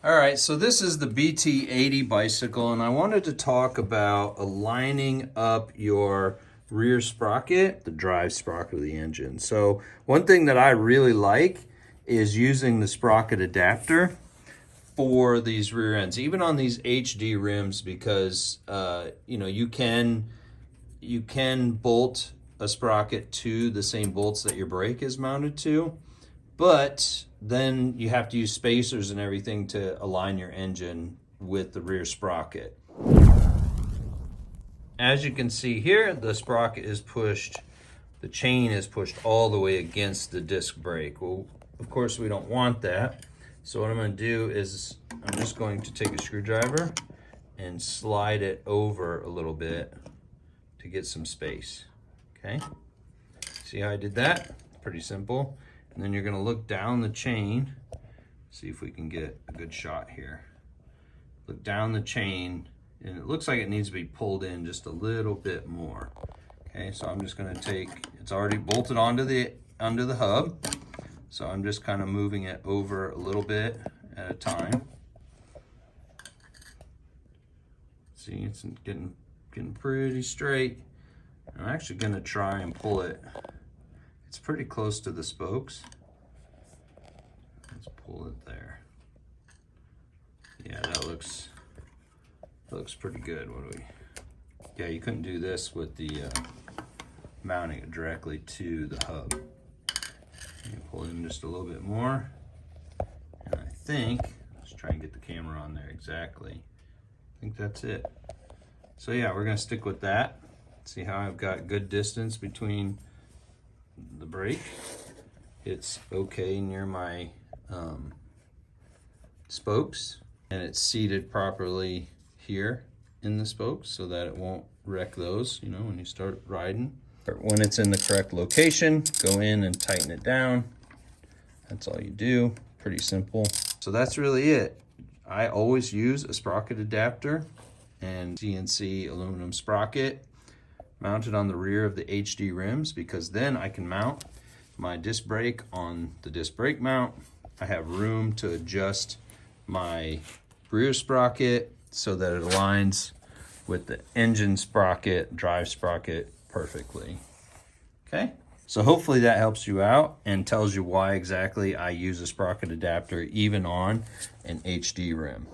All right, so this is the BT80 bicycle, and I wanted to talk about aligning up your rear sprocket, the drive sprocket of the engine. So one thing that I really like is using the sprocket adapter for these rear ends, even on these HD rims, because you can bolt a sprocket to the same bolts that your brake is mounted to. But then you have to use spacers and everything to align your engine with the rear sprocket. As you can see here, the sprocket is pushed, the chain is pushed all the way against the disc brake. Well, of course we don't want that. So what I'm going to do is I'm just going to take a screwdriver and slide it over a little bit to get some space. Okay? See how I did that? Pretty simple. And then you're going to look down the chain, see if we can get a good shot here. Look down the chain, and it looks like it needs to be pulled in just a little bit more. Okay, so I'm just going to take, it's already bolted onto the hub, so I'm just kind of moving it over a little bit at a time. See, it's getting pretty straight. I'm actually going to try and pull it. It's pretty close to the spokes. Let's pull it there. Yeah, that looks pretty good. What do we? Yeah, you couldn't do this with the mounting it directly to the hub. You pull in just a little bit more, and I think let's try and get the camera on there exactly. I think that's it. So yeah, we're gonna stick with that. See how I've got good distance between the brake. It's okay near my spokes, and it's seated properly here in the spokes so that it won't wreck those, when you start riding. When it's in the correct location, go in and tighten it down. That's all you do. Pretty simple. So that's really it. I always use a sprocket adapter and CNC aluminum sprocket mounted on the rear of the HD rims, because then I can mount my disc brake on the disc brake mount. I have room to adjust my rear sprocket so that it aligns with the engine sprocket, drive sprocket perfectly. Okay, so hopefully that helps you out and tells you why exactly I use a sprocket adapter even on an HD rim.